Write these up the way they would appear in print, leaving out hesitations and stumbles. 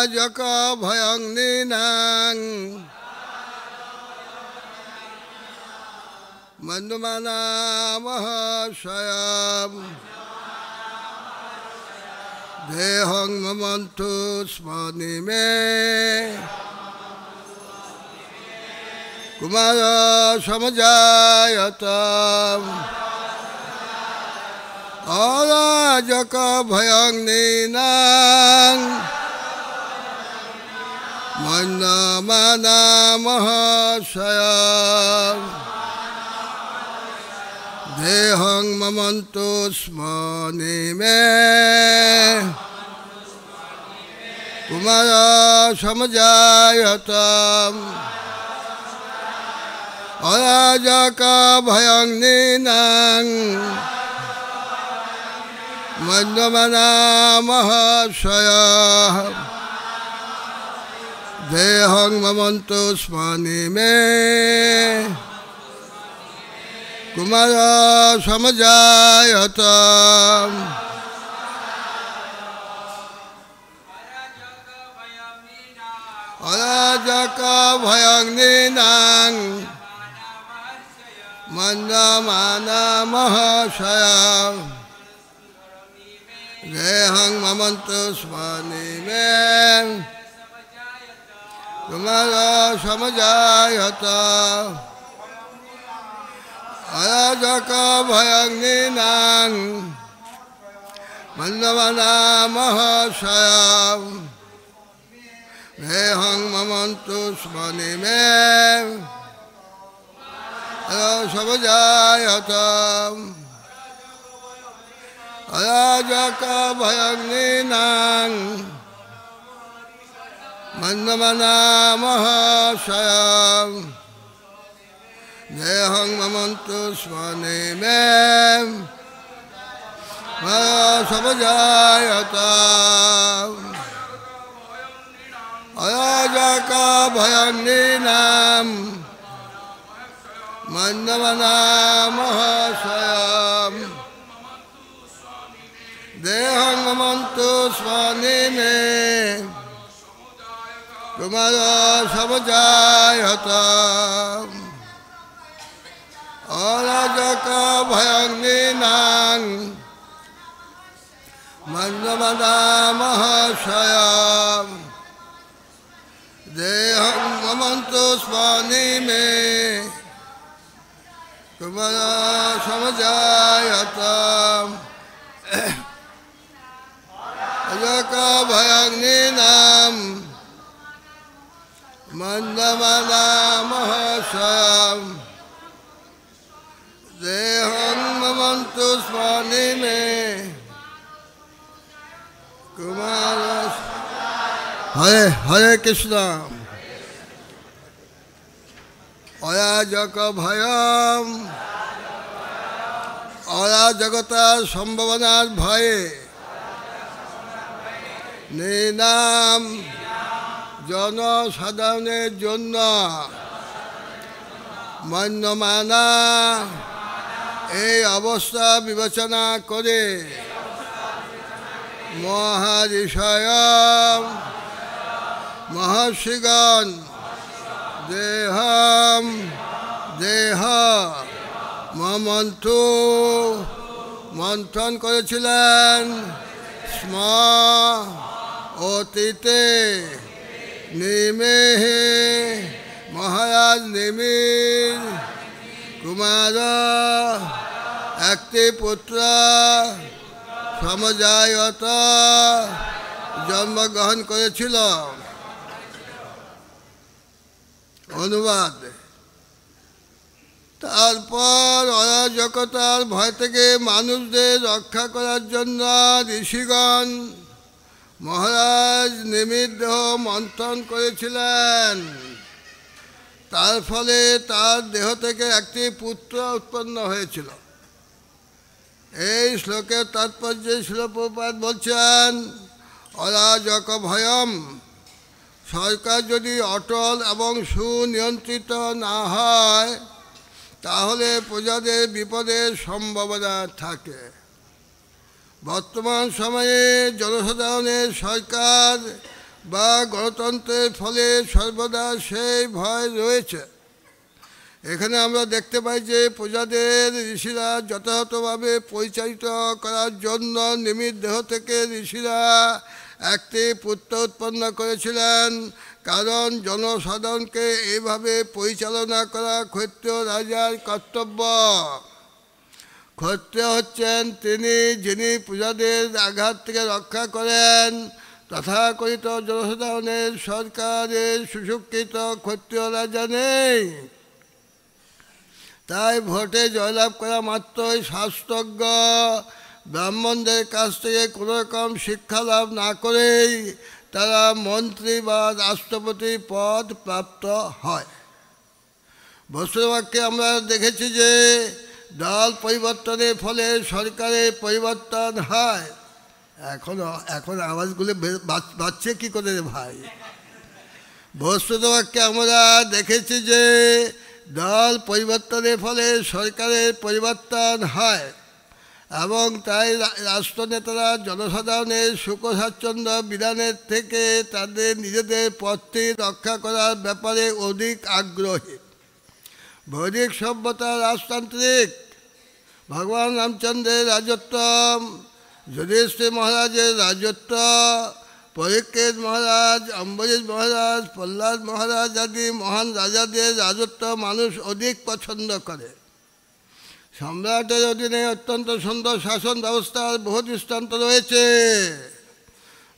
অরাজক ভয়ং নিনাং মন্দমানা মহাশয়াম দেহং মমন্তু স্মনি মে কুমার সমজায়তম অরাজক ভয়ং নিনাং মন্দমানা মহাশয়াম দেহং মমন্তু স্মনি মে কুমার সমজায়তম অরাজক ভয়ং নিনাং মন্দমানা মহাশয়াম দেহং মমন্তু স্মনি মে কুমার সমজায়তম অরাজক ভয়ং নিনাং মন্দমানা মহাশয়াম দেহং মমন্তু স্মনি মে কুমার সমজায়তম অরাজক ভয়ং নিনাং মন্দমানা মহাশয়াম দেহং মমন্তু স্মনি মে সমজায়তম অরাজক ভয়ং নিনাং মন্দমানা মহাশয়াম দেহং মমন্তু স্মনি মে সমজায়তম অরাজক ভয়ং নিনাং মন্দমানা মহাশয়াম দেহং মমন্তু স্মনি মে কুমার সমজায়তম অরাজক ভয়ং নিনাং মন্দমানা মহাশয়াম দেহং মমন্তু স্মনি মে কুমার সমজায়তম অরাজক ভয়ং নিনাং মন্দমানা মহাশয়াম দেহং মমন্তু স্মনি মে কুমার। হরে হরে কৃষ্ণ। অরাজক ভয়ম অরাজকতার সম্ভাবনার ভয়ে নিনাম জনসাধারণের জন্য মন্যমানা এই অবস্থা বিবেচনা করে মহারিষয় মহর্ষিগণ দেহম দেহ মমন্তু মন্থন করেছিলেন স্ম অতীতে নিমেহে মহারাজ নিমির কুমার একটি পুত্র সমজায়ত জন্মগ্রহণ করেছিল। অনুবাদ। তারপর অরাজকতার ভয় থেকে মানুষদের রক্ষা করার জন্য ঋষিগণ মহারাজ নিমির দেহ মন্থন করেছিলেন। তার ফলে তার দেহ থেকে একটি পুত্র উৎপন্ন হয়েছিল। এই শ্লোকের তাৎপর্যে শিল প্রভুপাদ বলছেন, অরাজক ভয়ম, সরকার যদি অটল এবং সুনিয়ন্ত্রিত না হয় তাহলে প্রজাদের বিপদের সম্ভাবনা থাকে। বর্তমান সময়ে জনসাধারণের সরকার বা গণতন্ত্রের ফলে সর্বদা সেই ভয় রয়েছে। এখানে আমরা দেখতে পাই যে প্রজাদের ঋষিরা যথাযথভাবে পরিচালিত করার জন্য নিমিত দেহ থেকে ঋষিরা একটি পুত্র উৎপন্ন করেছিলেন, কারণ জনসাধারণকে এইভাবে পরিচালনা করা ক্ষত্রিয় রাজার কর্তব্য। ক্ষত্রিয় হচ্ছেন তিনি যিনি প্রজাদের আঘাত থেকে রক্ষা করেন। তথাকথিত জনসাধারণের সরকারের সুশিক্ষিত ক্ষত্রিয় রাজা নেই, তাই ভোটে জয়লাভ করা মাত্রই শাস্ত্রজ্ঞ ব্রাহ্মণদের কাছ থেকে কোনো রকম শিক্ষা লাভ না করেই তারা মন্ত্রী বা রাষ্ট্রপতি পদ প্রাপ্ত হয়। বস্তুবাক্যে আমরা দেখেছি যে দল পরিবর্তনের ফলে সরকারের পরিবর্তন হয়। এখন আওয়াজগুলো বাড়ছে কী করে রে ভাই? বস্তুবাক্যে আমরা দেখেছি যে দল পরিবর্তনের ফলে সরকারের পরিবর্তন হয় এবং তাই রাষ্ট্রনেতারা জনসাধারণের সুখ স্বাচ্ছন্দ্য বিধানের থেকে তাদের নিজেদের পথটি রক্ষা করার ব্যাপারে অধিক আগ্রহী। বৈদিক সভ্যতা রাজতান্ত্রিক। ভগবান রামচন্দ্রের রাজত্ব, যুধিষ্ঠির মহারাজের রাজত্ব, পরীক্ষিত মহারাজ, অম্বরীশ মহারাজ, প্রহ্লাদ মহারাজ আদি মহান রাজাদের রাজত্ব মানুষ অধিক পছন্দ করে। সম্রাটের অধীনে অত্যন্ত সুন্দর শাসন ব্যবস্থার বহু দৃষ্টান্ত রয়েছে।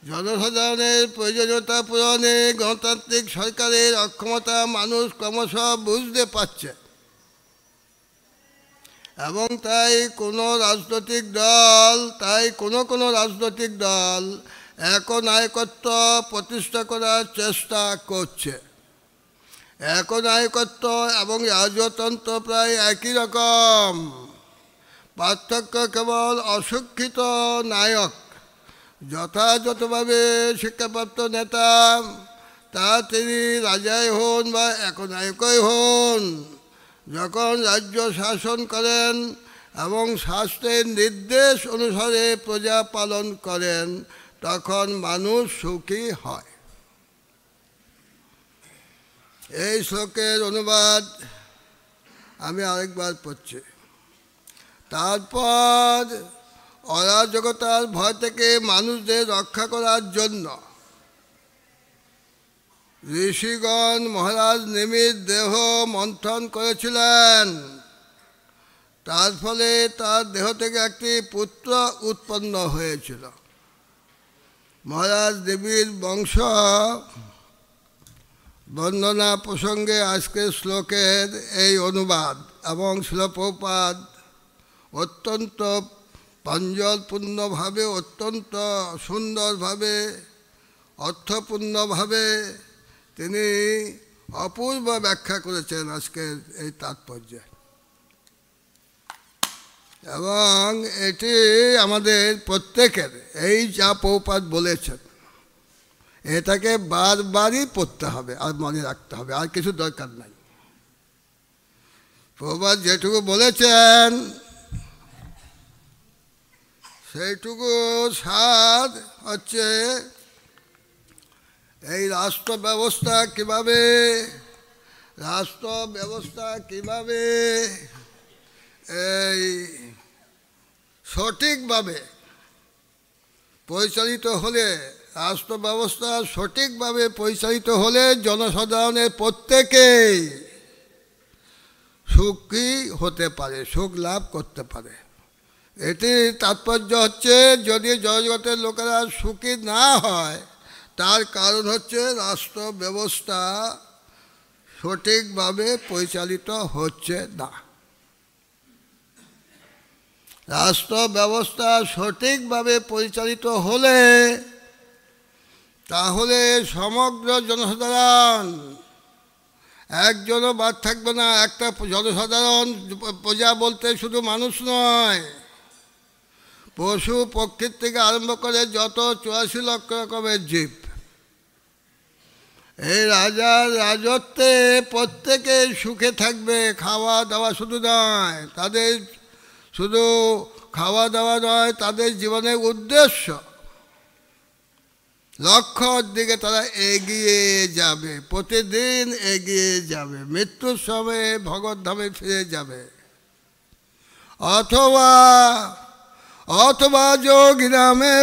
জনসাধারণের প্রয়োজনীয়তা পূরণে গণতান্ত্রিক সরকারের অক্ষমতা মানুষ ক্রমশ বুঝতে পারছে এবং তাই কোনো রাজনৈতিক দল একনায়কত্ব প্রতিষ্ঠা করার চেষ্টা করছে। একনায়কত্ব এবং রাজতন্ত্র প্রায় একই রকম, পার্থক্য কেবল অশিক্ষিত নায়ক যথাযথভাবে শিক্ষাপ্রাপ্ত নেতা, তা তিনি রাজাই হন বা একনায়কই হন, যখন রাজ্য শাসন করেন এবং শাস্ত্রের নির্দেশ অনুসারে প্রজা পালন করেন, তখন মানুষ সুখী হয়। এই শ্লোকের অনুবাদ আমি আরেকবার পড়ছি। তারপর অরাজকতার ভয় থেকে মানুষদের রক্ষা করার জন্য ঋষিগণ মহারাজ নিমিত দেহ মন্থন করেছিলেন। তার ফলে তার দেহ থেকে একটি পুত্র উৎপন্ন হয়েছিল। মহারাজ দেবীর বংশ বন্দনা প্রসঙ্গে আজকের শ্লোকের এই অনুবাদ এবং শিল প্রভুপাদ অত্যন্ত প্রাঞ্জলপূর্ণভাবে, অত্যন্ত সুন্দরভাবে, অর্থপূর্ণভাবে তিনি অপূর্ব ব্যাখ্যা করেছেন আজকের এই তাৎপর্যে। এবং এটি আমাদের প্রত্যেকের, এই যা প্রভুপাদ বলেছেন এটাকে বারবারই পড়তে হবে আর মনে রাখতে হবে, আর কিছু দরকার নাই। প্রভুপাদ যেটুকু বলেছেন সেইটুকু সার হচ্ছে এই রাষ্ট্র ব্যবস্থা কিভাবে এই সঠিকভাবে পরিচালিত হলে, রাষ্ট্র ব্যবস্থা সঠিকভাবে পরিচালিত হলে জনসাধারণের প্রত্যেকেই সুখী হতে পারে, সুখ লাভ করতে পারে। এটির তাৎপর্য হচ্ছে যদি জগতের লোকেরা সুখী না হয়, তার কারণ হচ্ছে রাষ্ট্র ব্যবস্থা সঠিকভাবে পরিচালিত হচ্ছে না। রাষ্ট্র ব্যবস্থা সঠিকভাবে পরিচালিত হলে তাহলে সমগ্র জনসাধারণ, একজনও বাদ থাকবে না। একটা জনসাধারণ প্রজা বলতে শুধু মানুষ নয়, পশু পক্ষীর থেকে আরম্ভ করে যত 84 লক্ষ রকমের জীব, এই রাজার রাজত্বে প্রত্যেকে সুখে থাকবে। খাওয়া দাওয়া শুধু নয়, তাদের শুধু খাওয়া দাওয়া নয়, তাদের জীবনের উদ্দেশ্য লক্ষ্যর দিকে তারা এগিয়ে যাবে, প্রতিদিন এগিয়ে যাবে, মৃত্যুর সময়ে ভগবত ধামে ফিরে যাবে। অথবা অথবা যোগিনামে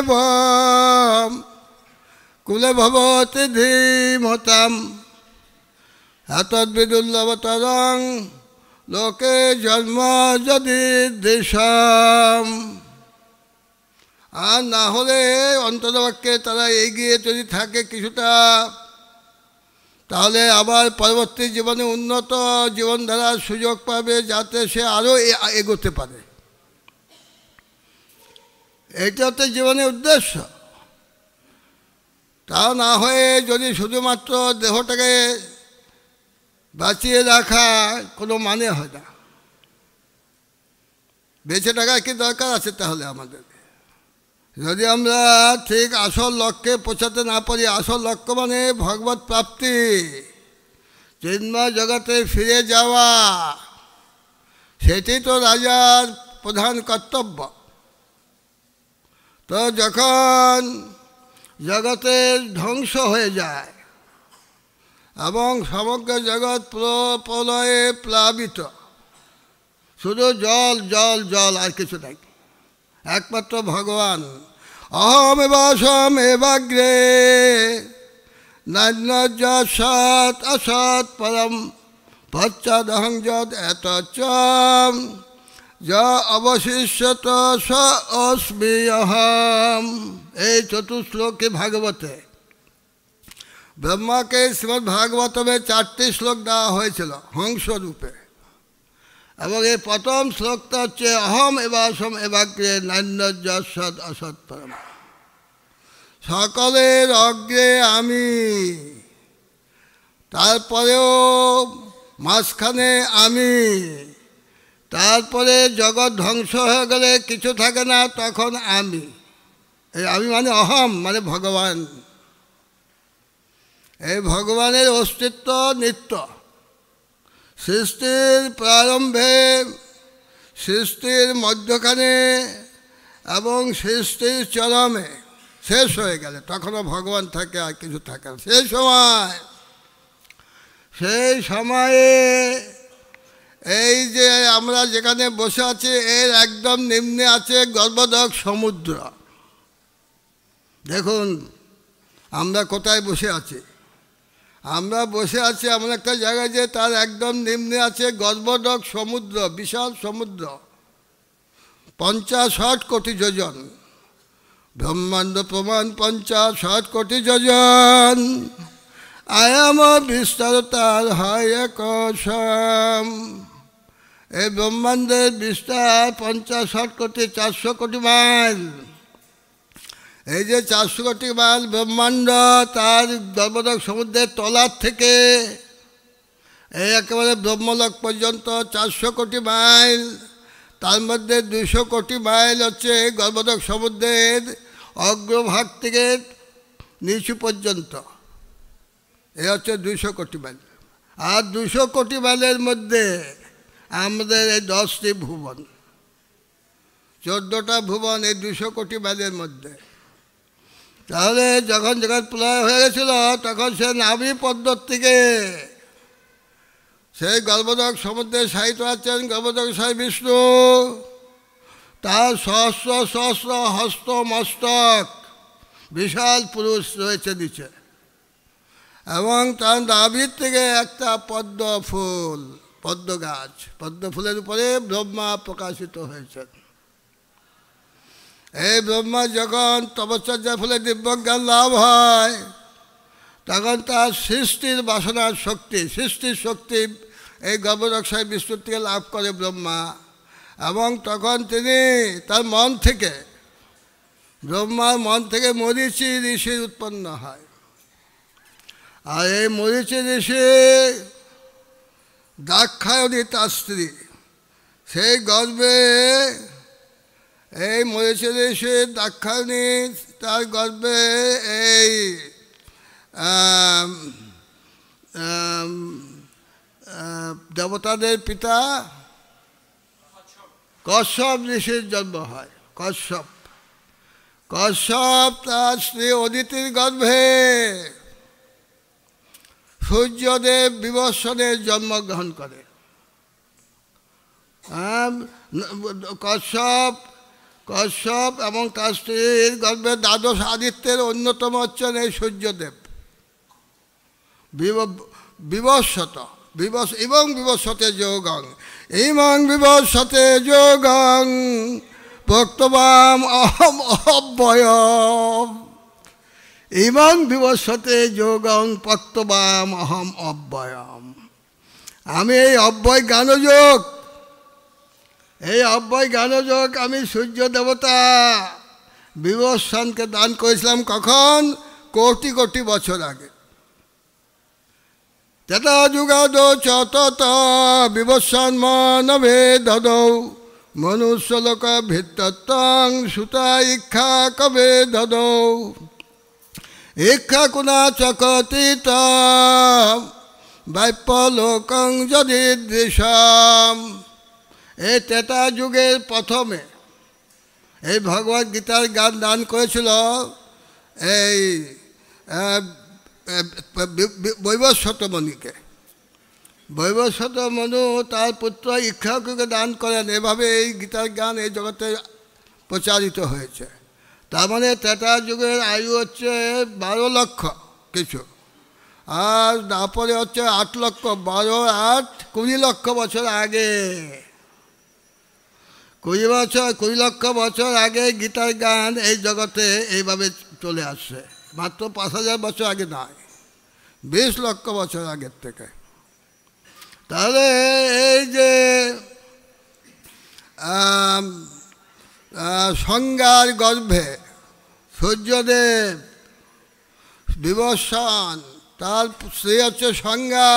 কুলে ভবতি ধীমতাম এতদ্বিদুর্লভতরং লোকে জন্ম যদি দেশাম। আর না হলে অন্ততপক্ষে তারা এগিয়ে যদি থাকে কিছুটা, তাহলে আবার পরবর্তী জীবনে উন্নত জীবনধারার সুযোগ পাবে, যাতে সে আরও এগোতে পারে। এটা হচ্ছে জীবনের উদ্দেশ্য। তা না হয়ে যদি শুধুমাত্র দেহটাকে বাঁচিয়ে রাখা কোনো মানে হয় না। বেঁচে থাকার কি দরকার আছে তাহলে আমাদের? যদি আমরা ঠিক আসল লক্ষ্যে পৌঁছাতে না পারি, আসল লক্ষ্য মানে ভগবত প্রাপ্তি, চিন্ময় জগতে ফিরে যাওয়া, সেটি তো রাজার প্রধান কর্তব্য। তো যখন জগতের ধ্বংস হয়ে যায় এবং সমগ্র জগৎ প্রলয়ে প্লাবিত, শুধু জল জল জল, আর কিছু নাই, একমাত্র ভগবান। অহম এবাসম এবাগ্রে নান্যজ সৎ অসৎ পরম পশ্চাদহং যদ এতচ্চম যা অবশিষ্যত স অস্মি অহম। এই চতুশ্লোকে ভাগবতে ব্রহ্মাকে শ্রীমদ্ ভাগবতমে 4টি শ্লোক দেওয়া হয়েছিল হংসরূপে, এবং এই প্রথম শ্লোকটা হচ্ছে অহম এবাসম এবাগ্রে নান্যজ সৎ অসৎ পরম। সকলের অগ্রে আমি, তারপরেও মাঝখানে আমি, তারপরে জগৎ ধ্বংস হয়ে গেলে কিছু থাকে না, তখন আমি। এই আমি মানে অহম, মানে ভগবান। এই ভগবানের অস্তিত্ব নিত্য। সৃষ্টির প্রারম্ভে, সৃষ্টির মধ্যখানে এবং সৃষ্টির চরমে শেষ হয়ে গেলে তখনও ভগবান থাকে, আর কিছু থাকে না। সেই সময়ে এই যে আমরা যেখানে বসে আছি, এর একদম নিম্নে আছে গর্ভোদক সমুদ্র। দেখুন আমরা কোথায় বসে আছি। আমরা বসে আছি এমন একটা জায়গায় যে তার একদম নিম্নে আছে গর্ভোদক সমুদ্র, বিশাল সমুদ্র, 50-60 কোটি যোজন। ব্রহ্মাণ্ড প্রমাণ 50-60 কোটি যোজন। আয়াম বিস্তার তার হয় কসম। এই ব্রহ্মাণ্ডের বিস্তার 50-60 কোটি, 400 কোটি মাইল। এই যে 400 কোটি মাইল ব্রহ্মাণ্ড, তার গর্ভোদক সমুদ্রের তলার থেকে এই একেবারে ব্রহ্মলোক পর্যন্ত 400 কোটি মাইল। তার মধ্যে 200 কোটি মাইল হচ্ছে গর্ভোদক সমুদ্রের অগ্রভাগ থেকে নিচু পর্যন্ত, এ হচ্ছে 200 কোটি মাইল। আর 200 কোটি মাইলের মধ্যে আমাদের এই 10টি ভুবন, 14টা ভুবন এই 200 কোটি মাইলের মধ্যে। তাহলে যখন জগৎ প্রলয় হয়ে গেছিল, তখন সে নাভি পদ্মর থেকে সেই গর্ভোদক সমুদ্রে শায়িত আছেন গর্ভোদক সাই বিষ্ণু। তার সহস্র সহস্র হস্ত মস্তক, বিশাল পুরুষ রয়েছে নিচে, এবং তার নাভির থেকে একটা পদ্ম ফুল, পদ্ম গাছ, পদ্ম ফুলের উপরে ব্রহ্মা প্রকাশিত হয়েছেন। এই ব্রহ্মা যখন তপশ্চর্যার ফলে দিব্যজ্ঞান লাভ হয়, তখন তার সৃষ্টির বাসনার শক্তি, সৃষ্টির শক্তি এই গর্ভোদক সাই বিষ্ণুর থেকে লাভ করে ব্রহ্মা। এবং তখন তিনি তার মন থেকে, ব্রহ্মার মন থেকে মরীচি ঋষির উৎপন্ন হয়। আর এই মরীচি ঋষি দাক্ষায়ণী তার স্ত্রী, সেই গর্ভে এই মরীচি ঋষি দাক্ষায়ণী তার গর্ভে এই দেবতাদের পিতা কশ্যপ ঋষির জন্ম হয়। কশ্যপ কশ্যপ তার স্ত্রী অদিতির গর্ভে সূর্যদেব বিবস্বনে জন্মগ্রহণ করে। কশ্যপ এবং তার স্ত্রীর গর্ভে দ্বাদশ আদিত্যের অন্যতম হচ্ছেন এই সূর্যদেব। বিবস্বত এবং বিবস্বতে যোগং ইমং বিবস্বতে যোগং বক্তবাম অহম অব্যয়ম। ইমং বিবস্বতে যোগং বক্তবাম অহম অব্যয়ম। আমি এই অব্যয় জ্ঞানযোগ আমি সূর্য দেবতা বিবস্বনকে দান করেছিলাম। কখন? কোটি কোটি বছর আগে। তথা যুগাদ চত বিবস্বন মানবে দদৌ মনুষ্যলোক ভিত্তং সুতা ইক্ষা কবে দদৌ ইক্ষা কুনা চকতীত বাইপ্যলোকং যদি দৃশম। এই ত্রেতা যুগের প্রথমে এই ভগবদ গীতার জ্ঞান দান করেছিল এই বৈবস্বত মণিকে। বৈবস্বত মনু তার পুত্র ইক্ষাকুকে দান করেন। এভাবে এই গীতার জ্ঞান এই জগতে প্রচারিত হয়েছে। তার মানে ত্রেতা যুগের আয়ু হচ্ছে 12 লক্ষ কিছু, আর তারপরে হচ্ছে 8 লক্ষ, 12 8 20 লক্ষ বছর আগে। 20 লক্ষ বছর আগে গীতার জ্ঞান এই জগতে এইভাবে চলে আসছে। মাত্র 5000 বছর আগে নয়, 20 লক্ষ বছর আগের থেকে। তাহলে এই যে সংজ্ঞার গর্ভে সূর্যদেব বিবস্বন, তার স্ত্রী হচ্ছে সংজ্ঞা।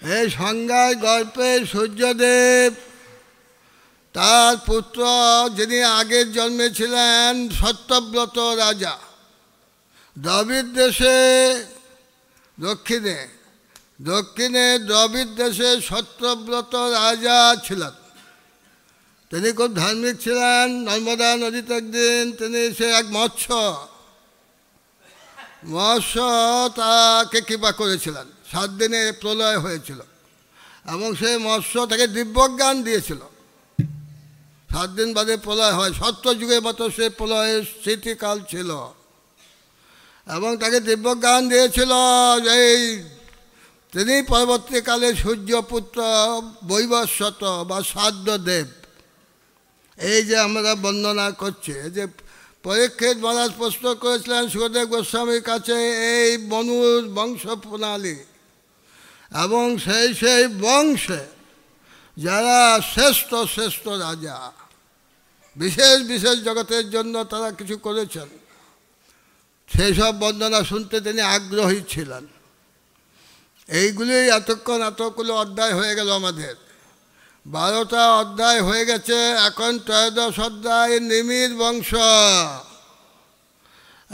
এই সংজ্ঞার গর্ভে সূর্যদেব, তার পুত্র যিনি আগের জন্মে ছিলেন সত্যব্রত রাজা, দ্রবিড় দেশে দক্ষিণে দ্রবিড় দেশে সত্যব্রত রাজা ছিলেন। তিনি খুব ধার্মিক ছিলেন। নর্মদা নদীতে একদিন তিনি এক মৎস্য তাকে কৃপা করেছিলেন। 7 দিনে প্রলয় হয়েছিল এবং সেই মৎস্য তাকে দিব্যজ্ঞান দিয়েছিল। 7 দিন বাদে প্রলয় হয়। সত্যযুগের মতো সে প্রলয়ের স্মৃতিকাল ছিল এবং তাকে দিব্যজ্ঞান দিয়েছিল। এই তিনি পরবর্তীকালে সূর্যপুত্র বৈবস্বত বা সাধ্যদেব, এই যে আমরা বর্ণনা করছি, যে পরীক্ষিত মহারাজ প্রশ্ন করেছিলেন সুখদেব গোস্বামীর কাছে এই মনুর বংশ প্রণালী এবং সেই বংশে যারা শ্রেষ্ঠ রাজা, বিশেষ জগতের জন্য তারা কিছু করেছেন, সেই সব বর্ণনা শুনতে তিনি আগ্রহী ছিলেন। এইগুলি এতগুলো অধ্যায় হয়ে গেল আমাদের। 12টা অধ্যায় হয়ে গেছে। এখন 13দশ অধ্যায় নিমির বংশ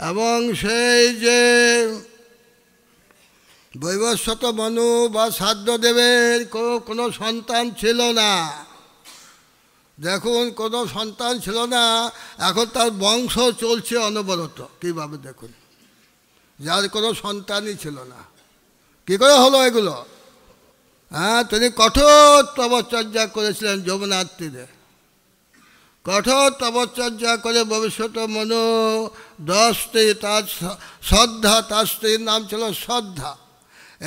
এবং সেই যে বৈবস্বত মনু বা সাধ্যদেবের কোনো সন্তান ছিল না। দেখুন, কোনো সন্তান ছিল না, এখন তার বংশ চলছে অনবরত। কীভাবে দেখুন, যার কোনো সন্তানই ছিল না, কী করে হলো এগুলো? তিনি কঠোর তপশ্চর্যা করেছিলেন যমুনার তীরে। কঠোর তপশ্চর্যা করে ভবিষ্যৎ মনু 10টি, তার শ্রদ্ধা, তার স্ত্রীর নাম ছিল শ্রদ্ধা।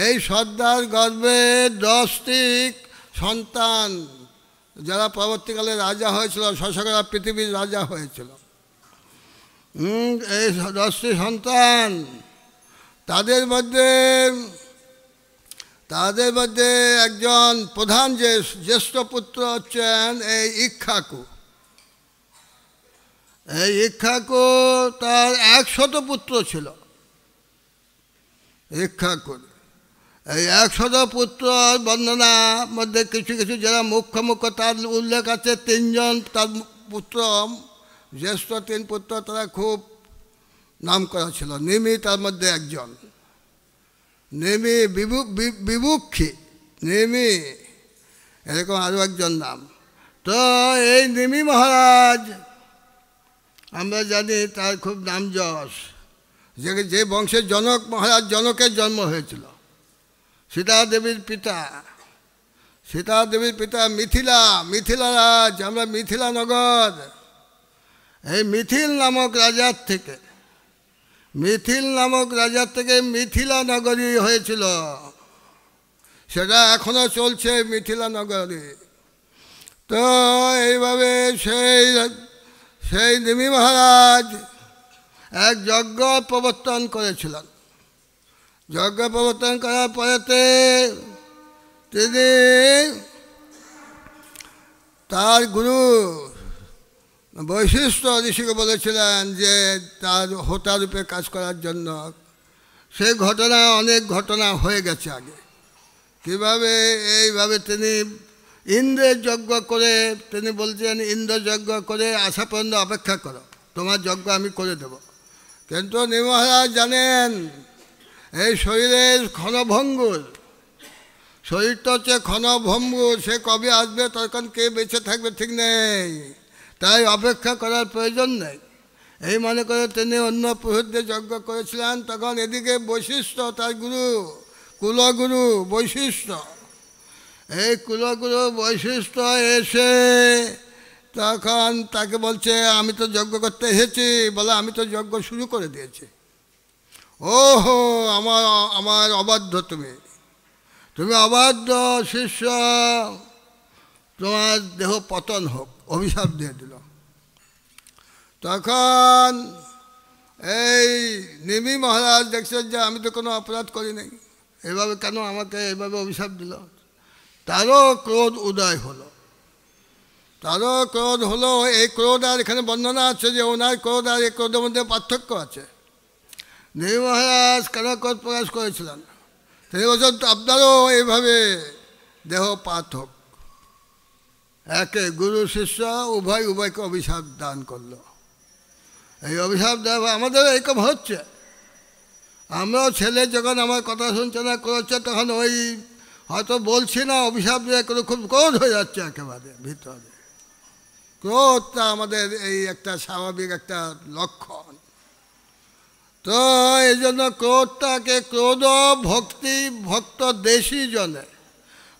এই শ্রদ্ধার গর্ভে 10টি সন্তান, যারা পরবর্তীকালে রাজা হয়েছিল, শশকরা পৃথিবীর রাজা হয়েছিল। এই 10টি সন্তান, তাদের মধ্যে একজন প্রধান যে জ্যেষ্ঠ পুত্র হচ্ছেন এই ইক্ষাকু। এই ইক্ষাকু, তার 100 পুত্র ছিল। ইক্ষাকুর এই 100 পুত্র বর্ণনার মধ্যে কিছু যারা মুখ্য তার উল্লেখ আছে। 3 জন তার পুত্র, জ্যেষ্ঠ 3 পুত্র, তারা খুব নাম করা ছিল। নিমি তার মধ্যে একজন, নেমি, বিভুক্ষী, নেমি, এরকম আরও একজন নাম। তো এই নেমি মহারাজ আমরা জানি তার খুব নাম যশ, যে বংশের জনক মহারাজ জনকের জন্ম হয়েছিল। সীতা দেবীর পিতা মিথিলা রাজ, আমরা মিথিলা নগর, এই মিথিল নামক রাজার থেকে মিথিলা নগরী হয়েছিল। সেটা এখনো চলছে মিথিলা নগরী। তো এইভাবে সেই নিমি মহারাজ এক যজ্ঞ প্রবর্তন করেছিলেন। যজ্ঞ প্রবর্তন করার পরেতে তিনি তার গুরু বৈশিষ্ট্য ঋষিকে বলেছিলেন যে তার হোতা রূপে কাজ করার জন্য। সেই অনেক ঘটনা হয়ে গেছে আগে। কীভাবে এইভাবে তিনি ইন্দ্রের যজ্ঞ করে, তিনি বলছেন ইন্দ্র যজ্ঞ করে আসা পর্যন্ত অপেক্ষা করো, তোমার যজ্ঞ আমি করে দেব। কিন্তু নিমি মহারাজ জানেন এই শরীরের ক্ষণভঙ্গুর, শরীরটা হচ্ছে ক্ষণভঙ্গুর, সে কবে আসবে তখন কে বেঁচে থাকবে ঠিক নেই, তাই অপেক্ষা করার প্রয়োজন নেই। এই মনে করে তিনি অন্য পুরোহিতদের যজ্ঞ করেছিলেন। তখন এদিকে বৈশিষ্ট্য তার গুরু, কুলগুরু বৈশিষ্ট্য, এই কুলগুরু বৈশিষ্ট্য এসে তখন তাকে বলছে আমি তো যজ্ঞ করতে এসেছি। বলে আমি তো যজ্ঞ শুরু করে দিয়েছি। ওহো, আমার অবাধ্য, তুমি অবাধ্য শিষ্য, তোমার দেহ পতন হোক, অভিশাপ দিয়ে দিল। তখন এই নিমি মহারাজ দেখছেন যে আমি তো কোনো অপরাধ করি নাই, এভাবে কেন আমাকে এইভাবে অভিশাপ দিল। তারও ক্রোধ উদয় হলো, এই ক্রোধ, আর এখানে বর্ণনা আছে যে ওনার ক্রোধ আর এই ক্রোধের মধ্যে পার্থক্য আছে। নিমি মহারাজ কেন ক্রোধ প্রকাশ করেছিলেন? তিনি বলছেন আপনারও এইভাবে দেহপাত হোক। একে গুরু শিষ্য উভয়কে অভিশাপ দান করলো। এই অভিশাপ দেওয়া আমাদের এরকম হচ্ছে। আমরাও ছেলে যখন আমার কথা শুনছে না করছে, তখন ওই হয়তো বলছি না, অভিশাপ দিয়ে করে খুব ক্রোধ হয়ে যাচ্ছে একেবারে ভিতরে। ক্রোধটা আমাদের এই একটা স্বাভাবিক একটা লক্ষণ। তো এই জন্য ক্রোধটাকে ক্রোধ ভক্ত দেশী জনে,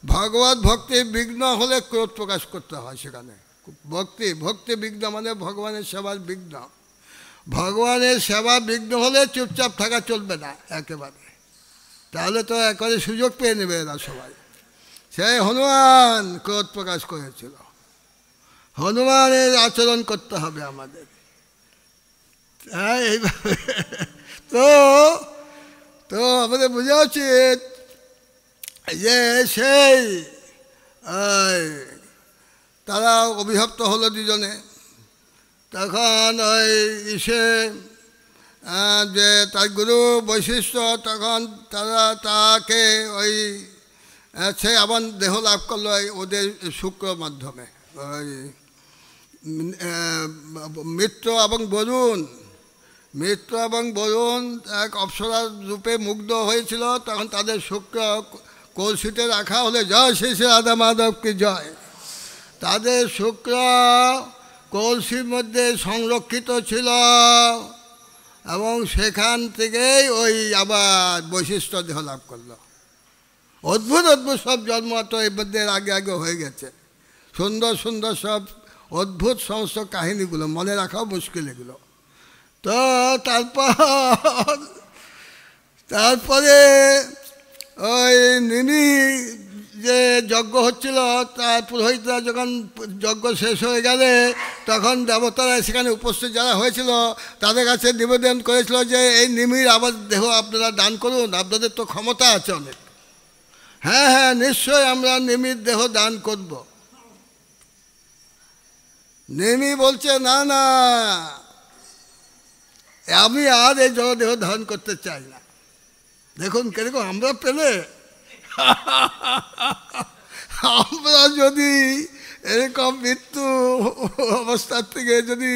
ভগবত ভক্তি বিঘ্ন হলে ক্রোধ প্রকাশ করতে হয়। সেখানে ভক্তি বিঘ্ন মানে ভগবানের সেবার বিঘ্ন। ভগবানের সেবা বিঘ্ন হলে চুপচাপ থাকা চলবে না একেবারে, তাহলে তো একেবারে সুযোগ পেয়ে নেবে এরা সবাই। সেই হনুমান ক্রোধ প্রকাশ করেছিল। হনুমানের আচরণ করতে হবে আমাদের। হ্যাঁ, এইভাবে তো আমাদের বোঝা উচিত যে সেই তারা অভিশপ্ত হলো দুজনে। তখন ওই যে তার গুরু বৈশিষ্ট্য, তখন তাকে ওই সে আবার দেহ লাভ করলো ওদের শুক্র মাধ্যমে। ওই মিত্র এবং বরুণ এক অপ্সরা রূপে মুগ্ধ হয়েছিল। তখন তাদের শুক্র কলসিতে রাখা হলে জয় শ্রী শ্রী রাধা মাধব কি জয়, তাদের শুক্র কলসির মধ্যে সংরক্ষিত ছিল এবং সেখান থেকেই ওই আবার বৈশিষ্ট্য দেহ লাভ করলো। অদ্ভুত সব জন্ম তো এর মধ্যে আগে হয়ে গেছে। সুন্দর সব অদ্ভুত সমস্ত কাহিনীগুলো মনে রাখাও মুশকিল এগুলো। তো তারপরে ওই নিমি যে যজ্ঞ হচ্ছিল, তার পুরোহিতরা যখন যজ্ঞ শেষ হয়ে গেলে তখন দেবতারা সেখানে উপস্থিত যারা হয়েছিল তাদের কাছে নিবেদন করেছিল যে এই নিমির আবার দেহ আপনারা দান করুন, আপনাদের তো ক্ষমতা আছে অনেক। হ্যাঁ, নিশ্চয় আমরা নিমির দেহ দান করব। নিমি বলছে না, আমি আর এই জড়দেহ ধারণ করতে চাই না। দেখুন কিরকম আমরা পেলে, আমরা যদি এরকম মৃত্যু অবস্থার থেকে যদি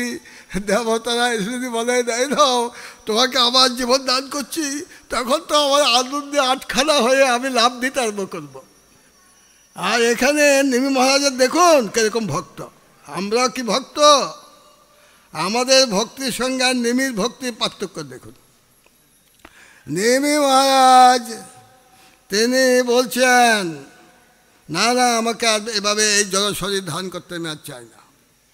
দেবতারা এসে যদি বলে দেয় দাও তোমাকে আমার জীবন দান করছি, তখন তো আমার আনন্দে আটখানা হয়ে আমি লাভ দিতে আরম্ভ করবো। আর এখানে নিমি মহারাজের দেখুন কিরকম ভক্ত, আমরা কি ভক্ত? আমাদের ভক্তির সঙ্গে আর নিমির ভক্তির পার্থক্য দেখুন। নিমি মহারাজ তিনি বলছেন, না না, আমাকে আর এভাবে এই জড় শরীর ধারণ করতে আমি আর চাই না,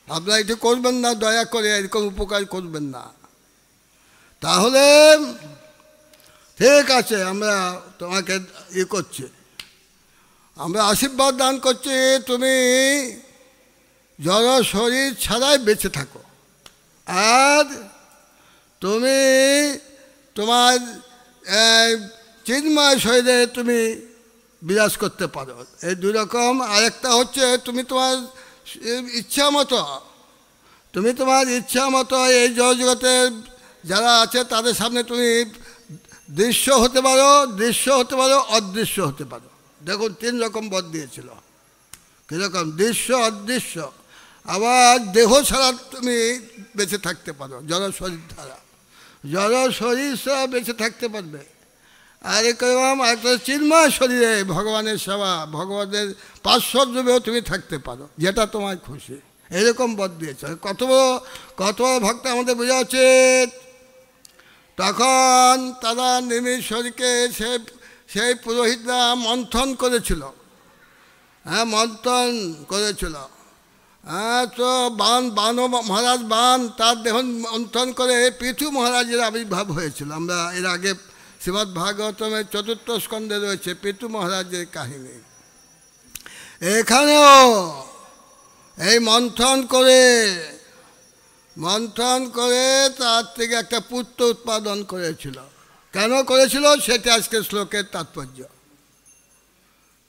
আপনারা এটি করবেন না, দয়া করে এরকম উপকার করবেন না। তাহলে ঠিক আছে, আমরা তোমাকে করছি, আমরা আশীর্বাদ দান করছি, তুমি জড় শরীর ছাড়াই বেঁচে থাকো, আর তুমি তোমার চিন্ময় শরীরে তুমি বিরাজ করতে পারো। এই দুই রকম। আরেকটা হচ্ছে তুমি তোমার ইচ্ছা মতো, তুমি তোমার ইচ্ছা মতো এই জগতে যারা আছে তাদের সামনে তুমি দৃশ্য হতে পারো, দৃশ্য হতে পারো, অদৃশ্য হতে পারো। দেখুন 3 রকম বর দিয়েছিল। কীরকম? দৃশ্য, অদৃশ্য, আবার দেহ ছাড়া তুমি বেঁচে থাকতে পারো, জড় শরীর ছাড়া, জড় শরীর ছাড়া বেঁচে থাকতে পারবে। আর এরকম একটা চিন্ময় শরীরে ভগবানের সেবা, ভগবানের পার্শ্বদ্রবেও তুমি থাকতে পারো, যেটা তোমার খুশি। এরকম বর দিয়েছে। কত বড় ভক্ত আমাদের বোঝা উচিত। তখন তারা নিমির শরীরকে সেই পুরোহিতরা মন্থন করেছিল, হ্যাঁ মন্থন করেছিল। হ্যাঁ, তো মহারাজ বান তার দেহ মন্থন করে পৃথু মহারাজের আবির্ভাব হয়েছিল। আমরা এর আগে শ্রীমদ্ ভাগবতমের 4th স্কন্ধে রয়েছে পৃথু মহারাজের কাহিনী। এখানেও এই মন্থন করে তার থেকে একটা পুত্র উৎপাদন করেছিল। কেন করেছিল সেটা আজকে শ্লোকের তাৎপর্য।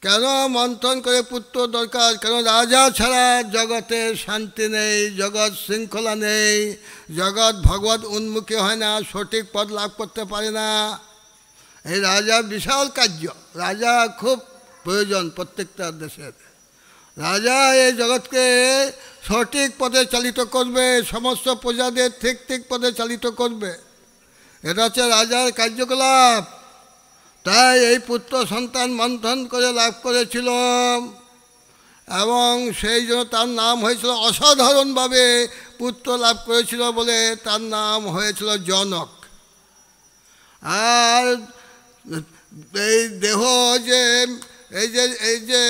কেন মন্থন করে পুত্র দরকার? কেন রাজা ছাড়া জগতে শান্তি নেই, জগৎ শৃঙ্খলা নেই, জগৎ ভগবত উন্মুখী হয় না, সঠিক পদ লাভ করতে পারে না। এই রাজার বিশাল কার্য, রাজা খুব প্রয়োজন প্রত্যেকটা দেশের। রাজা এই জগৎকে সঠিক পথে চালিত করবে, সমস্ত প্রজাদের ঠিক পথে চালিত করবে, এটা হচ্ছে রাজার কার্যকলাপ। তাই এই পুত্র সন্তান মন্থন করে লাভ করেছিল, এবং সেই জন্য তার নাম হয়েছিল, অসাধারণভাবে পুত্র লাভ করেছিল বলে তার নাম হয়েছিল জনক। আর এই দেহ যে এই যে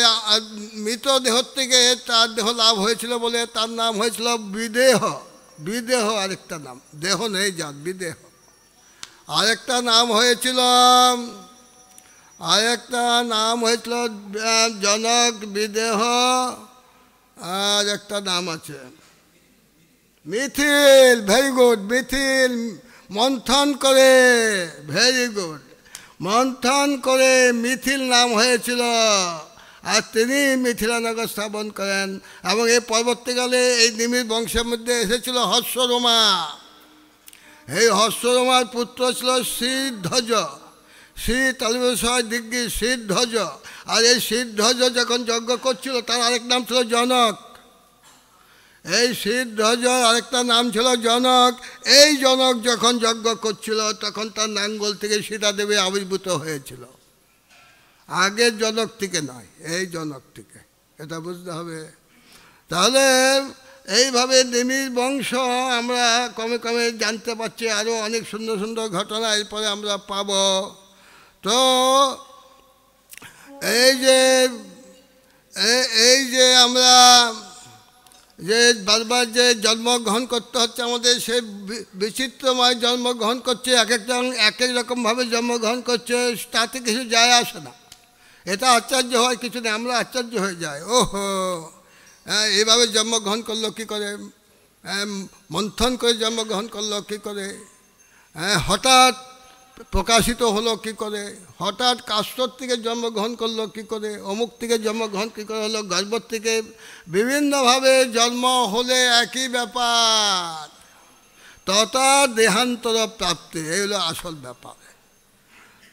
মৃত দেহ থেকে তার দেহ লাভ হয়েছিল বলে তার নাম হয়েছিল বিদেহ। বিদেহ আরেকটা নাম, দেহ নেই যার, বিদেহ। আরেকটা নাম হয়েছিল জনক, বিদেহ, আর একটা নাম আছে মিথিল। Very good, Mithil. মন্থন করে, ভেরি গুড, মন্থন করে মিথিল নাম হয়েছিল। আর তিনি মিথিলানগর স্থাপন করেন। এবং এই পরবর্তীকালে এই নিমির বংশের মধ্যে এসেছিল হর্ষরমা। এই হর্ষরমার পুত্র ছিল শ্রীধ্বজ, শ্রী তালবেশ্বর দিগ্গি শ্রীধ্বজ। আর এই শ্রীধ্বজ যখন যজ্ঞ করছিল তার আরেক নাম ছিল জনক। এই শ্রীধ্বজর আরেকটা নাম ছিল জনক। এই জনক যখন যজ্ঞ করছিল তখন তার নাঙ্গল থেকে সীতা দেবী আবির্ভূত হয়েছিল, আগের জনক থেকে নয়, এই জনক থেকে। এটা বুঝতে হবে। তাহলে এইভাবে নিমির বংশ আমরা কমে কমে জানতে পারছি। আরও অনেক সুন্দর সুন্দর ঘটনা এরপরে আমরা পাব। তো এই যে আমরা যে বারবার যে জন্মগ্রহণ করতে হচ্ছে আমাদের, সে বিচিত্রময় জন্মগ্রহণ করছে, এক এক রকমভাবে জন্মগ্রহণ করছে, তাতে কিছু যায় আসে না। এটা আশ্চর্য হয় কিছু না, আমরা আশ্চর্য হয়ে যাই, ওহো এইভাবে জন্মগ্রহণ করলো কী করে, মন্থন করে জন্মগ্রহণ করলো কী করে, হঠাৎ প্রকাশিত হলো কী করে, হঠাৎ কাষ্টর থেকে জন্মগ্রহণ করলো কী করে, অমুক থেকে জন্মগ্রহণ কী করে হলো, গর্ভ থেকে বিভিন্নভাবে জন্ম হলে একই ব্যাপার। তথা দেহান্তর প্রাপ্তি, এই হলো আসল ব্যাপার।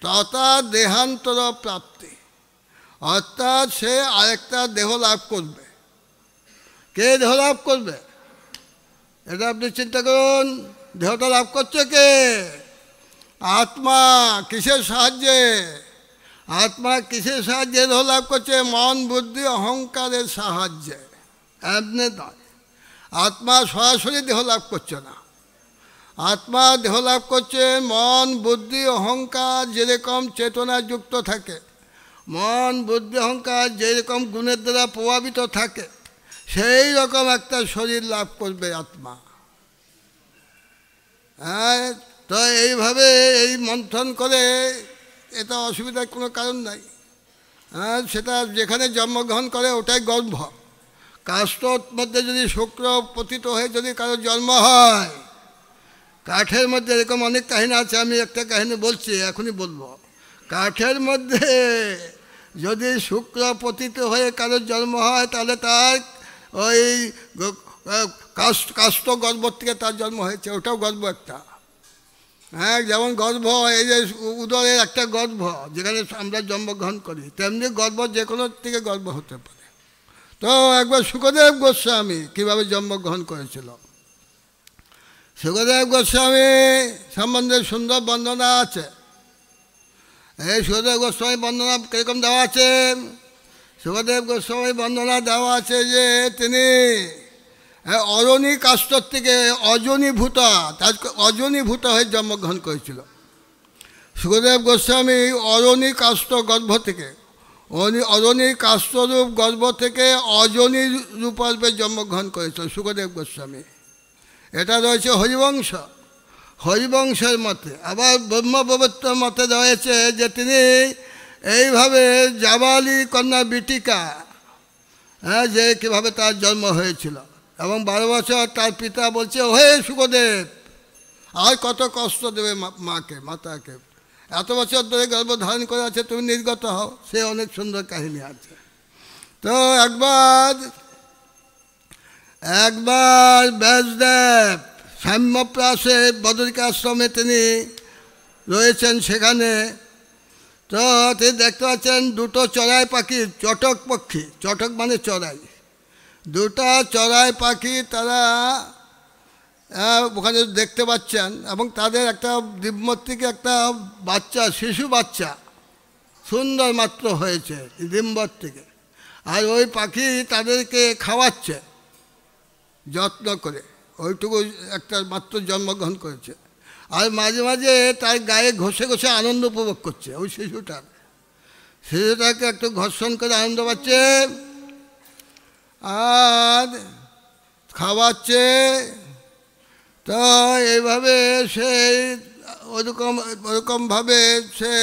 তথা দেহান্তর প্রাপ্তি, অর্থাৎ সে আরেকটা দেহ লাভ করবে। কে দেহ লাভ করবে? এটা আপনি চিন্তা করুন। দেহটা লাভ করছে কে? আত্মা। কিসের সাহায্যে? আত্মা কিসের সাহায্যে দেহ লাভ করছে? মন, বুদ্ধি, অহংকারের সাহায্যে, এমনি নয়। আত্মা সরাসরি দেহ লাভ করছে না, আত্মা দেহ লাভ করছে মন বুদ্ধি অহংকার যেরকম চেতনাযুক্ত থাকে, মন বুদ্ধি অহংকার যেরকম গুণের দ্বারা প্রভাবিত থাকে, সেই রকম একটা শরীর লাভ করবে আত্মা। হ্যাঁ, তো এইভাবে এই মন্থন করে এটা অসুবিধার কোনো কারণ নাই। হ্যাঁ, সেটা যেখানে জন্মগ্রহণ করে ওটাই গর্ভ। কাষ্ঠর মধ্যে যদি শুক্র পতিত হয়ে যদি কারো জন্ম হয়, কাঠের মধ্যে এরকম অনেক কাহিনী আছে, আমি একটা কাহিনী বলছি, এখনই বলবো। কাঠের মধ্যে যদি শুক্র পতিত হয়ে কারোর জন্ম হয়, তাহলে তার ওই কাষ্ঠ গর্ভ থেকে তার জন্ম হয়েছে, ওটাও গর্ভ একটা। হ্যাঁ, যেমন গর্ভ এই যে উদরের একটা গর্ভ যেখানে আমরা জন্মগ্রহণ করি, তেমনি গর্ভ যে কোনো থেকে গর্ভ হতে পারে। তো একবার শুকদেব গোস্বামী কীভাবে জন্মগ্রহণ করেছিল, শুকদেব গোস্বামী সম্বন্ধে সুন্দর বর্ণনা আছে। এই শুকদেব গোস্বামী বর্ণনা কীরকম দেওয়া আছে? শুকদেব গোস্বামী বর্ণনা দেওয়া আছে যে তিনি অরণি কাষ্ঠর থেকে অজনীভূতা, তার অজনীভূত হয়ে জন্মগ্রহণ করেছিল। শুকদেব গোস্বামী অরণি কাষ্ঠ গর্ভ থেকে, অরণি কাষ্ঠরূপ গর্ভ থেকে অজনী রূপে জন্মগ্রহণ করেছিল শুকদেব গোস্বামী। এটা রয়েছে হরিবংশ, হরিবংশের মতে। আবার ব্রহ্মবৈবর্ত মতে রয়েছে যে তিনি এইভাবে জাবালি কন্যা বিটিকা, হ্যাঁ, যে কীভাবে তার জন্ম হয়েছিল। এবং 12 বছর তার পিতা বলছে, হে শুকদেব, আর কত কষ্ট দেবে মাকে, মাতাকে, এত বছর ধরে গর্ভ ধারণ করে আছে, তুমি নির্গত হও। সে অনেক সুন্দর কাহিনী আছে। তো একবার ব্যাসদেব সাম্যপ্রাসে বদরিকা আশ্রমে তিনি রয়েছেন, সেখানে তো তিনি দেখতে পাচ্ছেন দুটো চড়াই পাখি, চটক পক্ষী, চটক মানে চড়াই, দুটা চড়াই পাখি তারা ওখানে দেখতে পাচ্ছেন। এবং তাদের একটা ডিম্বর থেকে একটা বাচ্চা, শিশু বাচ্চা সুন্দর মাত্র হয়েছে ডিম্বর থেকে, আর ওই পাখি তাদেরকে খাওয়াচ্ছে যত্ন করে, ওইটুকু একটা মাত্র জন্মগ্রহণ করেছে। আর মাঝে মাঝে তার গায়ে ঘষে ঘষে আনন্দ উপভোগ করছে, ওই শিশুটাকে একটু ঘর্ষণ করে আনন্দ পাচ্ছে আর খাওয়াচ্ছে। তো এইভাবে সে ওরকমভাবে সে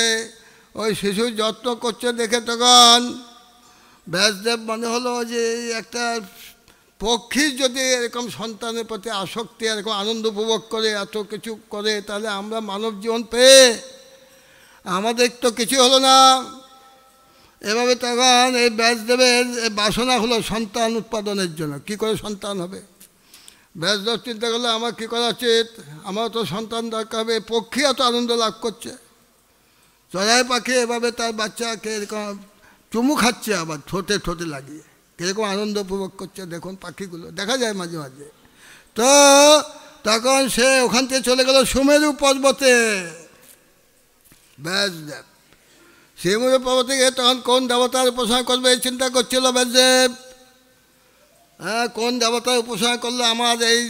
ওই শিশুর যত্ন করছে দেখে তখন ব্যাসদেব মনে হলো যে একটা পক্ষী যদি এরকম সন্তানের প্রতি আসক্তি, এরকম আনন্দ উপভোগ করে, এত কিছু করে, তাহলে আমরা মানব জীবন পেয়ে আমাদের তো কিছু হলো না। এভাবে তখন এই ব্যাসদেবের বাসনা হলো সন্তান উৎপাদনের জন্য। কি করে সন্তান হবে? ব্যাসদেব চিন্তা করলো, আমার কী করা উচিত, আমার তো সন্তান দরকার হবে। পক্ষী এত আনন্দ লাভ করছে, চড়াই পাখি এভাবে তার বাচ্চাকে এরকম চুমু খাচ্ছে, আবার ঠোঁটে ঠোঁটে লাগিয়ে কীরকম আনন্দ উপভোগ করছে দেখুন, পাখিগুলো দেখা যায় মাঝে মাঝে। তো তখন সে ওখান থেকে চলে গেল সুমেরু পর্বতে। ব্যাসদেব সুমেরু পর্বতে গিয়ে তখন কোন দেবতার উপাসনা করবে এই চিন্তা করছিল ব্যাসদেব। হ্যাঁ, কোন দেবতার উপাসনা করলে আমার এই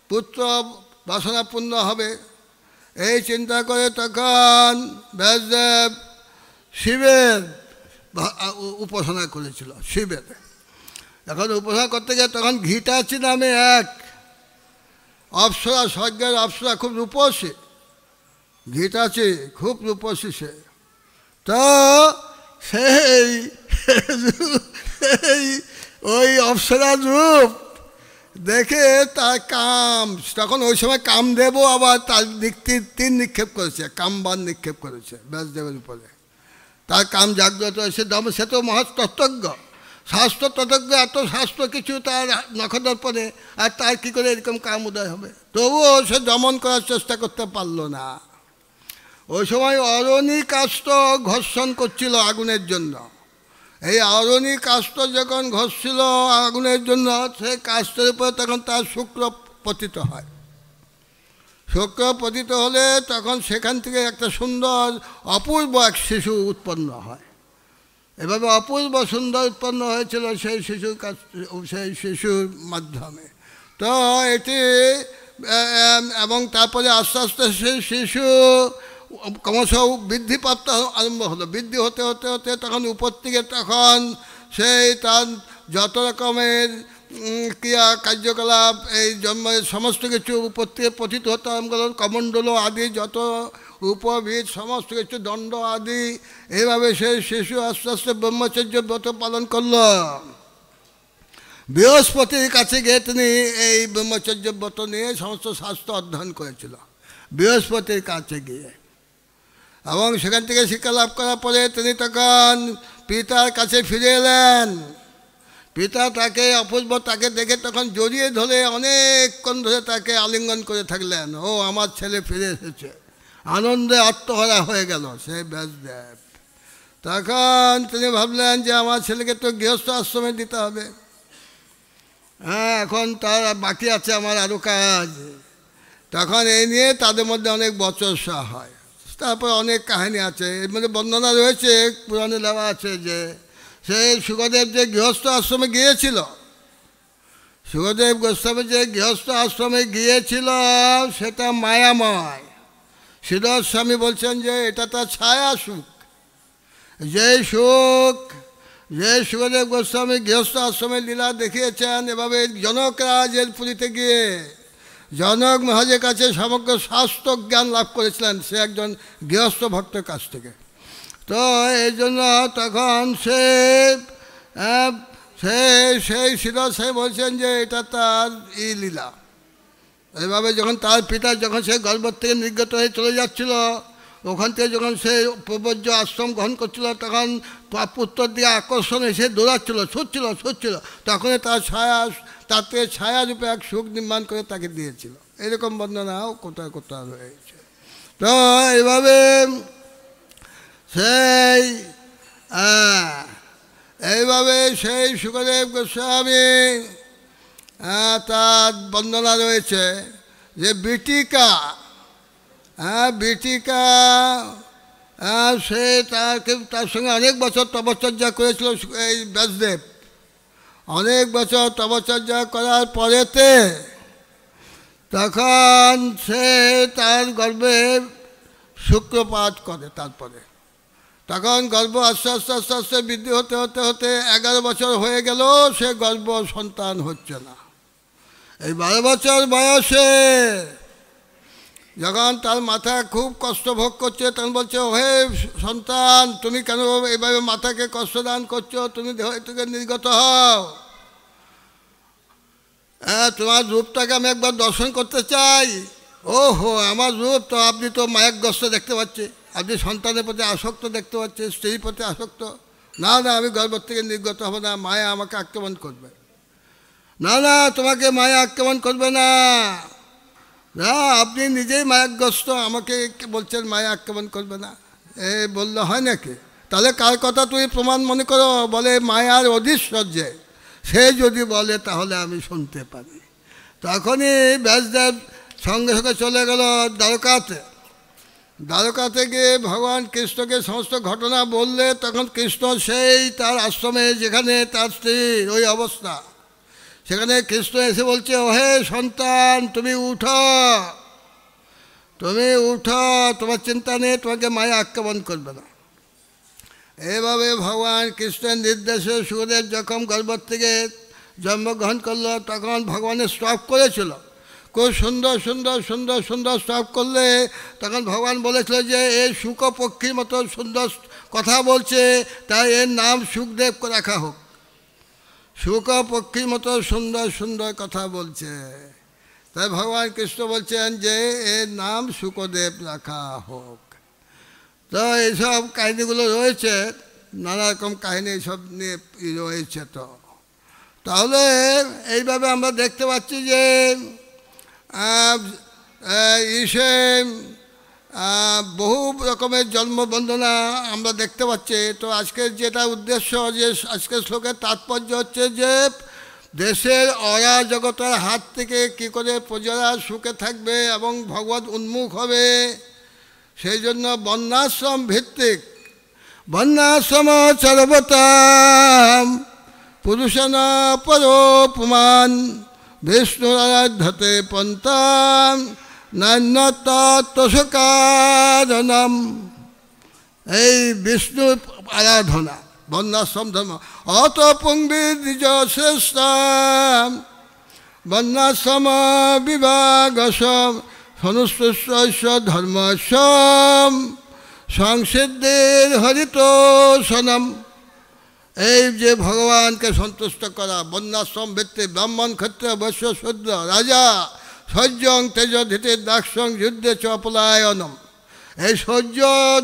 পুত্র বাসনা পূর্ণ হবে, এই চিন্তা করে তখন ব্যাসদেব শিবের উপাসনা করেছিল, শিবের। এখন উপাসনা করতে গিয়ে তখন ঘিটাচি নামে এক অপ্সরা, স্বর্গের অপ্সরা, খুব রূপসী, ঘিটাচি খুব রূপসী সে। তো সেই ওই অপ্সরার রূপ দেখে তার কাম, তখন ওই সময় কামদেব আবার তার দিক তীর নিক্ষেপ করেছে, কামবান নিক্ষেপ করেছে ব্যাসদেবের উপরে। তার কাম জাগ্রত হয়েছে। সে তো মহাতত্ত্বজ্ঞ, শাস্ত্র তত্ত্বজ্ঞ, এত শাস্ত্র কিছু তার নখদর্পণে, আর তার কী করে এরকম কাম উদয় হবে? তবুও সে দমন করার চেষ্টা করতে পারল না। ওই সময় অরণি কাষ্ঠ ঘর্ষণ করছিল আগুনের জন্য। এই অরণি কাষ্ঠ যখন ঘষছিল আগুনের জন্য, সেই কাষ্ঠের উপরে তখন তার শুক্র পতিত হয়। শুক্র পতিত হলে তখন সেখান থেকে একটা সুন্দর অপূর্ব এক শিশু উৎপন্ন হয়। এভাবে অপূর্ব সুন্দর উৎপন্ন হয়েছিল সেই শিশুর মাধ্যমে। তো এটি এবং তারপরে আস্তে আস্তে সেই শিশু ক্রমশ বৃদ্ধিপ্রাপ্ত আরম্ভ হলো। বৃদ্ধি হতে হতে হতে তখন উপর থেকে তখন সেই তার যত রকমের ক্রিয়া কার্যকলাপ এই জন্মের সমস্ত কিছু উপর থেকে পতিত হতে আরম্ভ হলো। কমণ্ডল আদি যত উপবিদ সমস্ত কিছু দণ্ড আদি, এইভাবে সেই শিশু আস্তে আস্তে ব্রহ্মচর্য ব্রত পালন করল। বৃহস্পতির কাছে গিয়ে তিনি এই ব্রহ্মচর্য ব্রত নিয়ে সমস্ত শাস্ত্র অধ্যয়ন করেছিল বৃহস্পতির কাছে গিয়ে, এবং সেখান থেকে শিক্ষা লাভ করার পরে তিনি তখন পিতার কাছে ফিরে এলেন। পিতা তাকে অপূর্ব তাকে দেখে তখন জড়িয়ে ধরে অনেকক্ষণ ধরে তাকে আলিঙ্গন করে থাকলেন। ও আমার ছেলে ফিরে এসেছে, আনন্দে আত্মহারা হয়ে গেল সেই ব্যাসদেব। তখন তিনি ভাবলেন যে আমার ছেলেকে তো গৃহস্থ আশ্রমে দিতে হবে, হ্যাঁ এখন তার বাকি আছে আমার আরও কাজ। তখন এই নিয়ে তাদের মধ্যে অনেক বচসা হয়। তারপর অনেক কাহিনী আছে, এর মধ্যে বর্ণনা রয়েছে, পুরাণে দেওয়া আছে যে সেই সুখদেব যে গৃহস্থ আশ্রমে গিয়েছিল, সুখদেব গোস্বামী যে গৃহস্থ আশ্রমে গিয়েছিল সেটা মায়াময়। শ্রীধর স্বামী বলছেন যে এটা তার ছায়া সুখ। যে সুখ যে সুখদেব গোস্বামী গৃহস্থ আশ্রমে লীলা দেখিয়েছেন, এভাবে জনক রাজের পুরীতে গিয়ে জনক মহারাজের কাছে সমগ্র শাস্ত্র জ্ঞান লাভ করেছিলেন সে একজন গৃহস্থ ভক্তের কাছ থেকে। তো এই জন্য তখন সেই শ্রীধর সাহেব বলছেন যে এটা তার লীলা। এইভাবে যখন তার পিতা যখন সে গর্ভ থেকে নির্গত হয়ে চলে যাচ্ছিল, ওখান থেকে যখন সে প্রবজ্য আশ্রম গ্রহণ করছিল, তখন পুত্র দিয়ে আকর্ষণ এসে দৌড়াচ্ছিল, ছুটছিল, তখনই তার ছায়া তাতে ছায়ারূপে এক সুখ নির্মাণ করে তাকে দিয়েছিল। এরকম বর্ণনাও কোথায় কোথায় রয়েছে। তো এইভাবে সেই সুখদেব গোস্বামী তার বর্ণনা রয়েছে যে বিটিকা সে তার সঙ্গে অনেক বছর তপশ্চর্যা করেছিল এই ব্যাসদেব। অনেক বছর তপশ্চর্যা করার পরেতে তখন সে তার গর্ভে শুক্রপাত করে। তারপরে তখন গর্ভ আস্তে আস্তে আস্তে আস্তে বৃদ্ধি হতে হতে হতে 11 বছর হয়ে গেল, সে গর্ভ সন্তান হচ্ছে না। এই 12 বছর বয়সে যখন তার মাথা খুব কষ্ট ভোগ করছে, তখন বলছে হে সন্তান, তুমি কেন এইভাবে মাথাকে কষ্ট দান করছো? তুমি দেহ থেকে নির্গত হও। হ্যাঁ, তোমার রূপটাকে আমি একবার দর্শন করতে চাই। ওহো, আমার রূপ তো আপনি তো মায়াগ্রস্ত দেখতে পাচ্ছি, আপনি সন্তানের প্রতি আসক্ত দেখতে পাচ্ছেন, স্ত্রীর প্রতি আসক্ত। না না, আমি গর্ভ থেকে নির্গত হব না, মায়া আমাকে আক্রমণ করবে। না না, তোমাকে মায়া আক্রমণ করবে না, না আপনি নিজেই মায়াগ্রস্ত, আমাকে বলছেন মায়া আক্রমণ করবে না। এ বললে হয় নাকি? তাহলে কার কথা তুমি প্রমাণ মনে করো? বলে মায়ার অধীশ্বর্যে, সে যদি বলে তাহলে আমি শুনতে পারি। তখনই ব্যাসদেব সঙ্গে সঙ্গে চলে গেল দ্বারকাতে গিয়ে ভগবান কৃষ্ণকে সমস্ত ঘটনা বললে, তখন কৃষ্ণ সেই তার আশ্রমে যেখানে তার স্ত্রীর ওই অবস্থা, সেখানে কৃষ্ণ এসে বলছে ওহে সন্তান, তুমি উঠো, তোমার চিন্তা নেই, তোমাকে মায়া আক্রমণ করবে না। এভাবে ভগবান কৃষ্ণের নির্দেশে সুখদেব যখন গর্ভ থেকে জন্মগ্রহণ করলো, তখন ভগবানের স্তব করেছিল, খুব সুন্দর সুন্দর সুন্দর সুন্দর স্তব করলে তখন ভগবান বলেছিল যে এ শুক পক্ষীর মতো সুন্দর কথা বলছে, তাই এর নাম সুখদেব রাখা হোক। শুক পক্ষীর মতো সুন্দর সুন্দর কথা বলছে, তাই ভগবান কৃষ্ণ বলছেন যে এর নাম শুকদেব রাখা হোক। তো এইসব কাহিনিগুলো রয়েছে, নানা রকম কাহিনী এইসব নিয়ে রয়েছে। তো তাহলে এইভাবে আমরা দেখতে পাচ্ছি যে বহু রকমের জন্মবন্দনা আমরা দেখতে পাচ্ছি। তো আজকের যেটা উদ্দেশ্য, যে আজকের শ্লোকের তাৎপর্য হচ্ছে যে দেশের অরাজকতার হাত থেকে কী করে প্রজারা সুখে থাকবে এবং ভগবত উন্মুখ হবে, সেই জন্য বর্ণাশ্রম ভিত্তিক, বর্ণাশ্রম সর্বতাম পুরুষনা পরোপমান বিষ্ণুরারাধ্যতে পন্থাম নান্যতৎসকারণম। এই বিষ্ণু আরাধনা বর্ণাশ্রম ধর্ম অত পুংবিদ্বিজ শ্রেষ্ঠাম বর্ণাশ্রম বিভাগসম সনুস্পৃশ্য ধর্মসম সংসিদ্ধির হরিতোষণম। এই যে ভগবানকে সন্তুষ্ট করা, বর্ণাশ্রম ভিত্তিক ব্রাহ্মণ ক্ষত্রিয় বৈশ্য শূদ্র রাজা সৌর্যং তেজ ধৃতির দাক্ষং যুদ্ধে চ পলায়নম। এই সৌর্য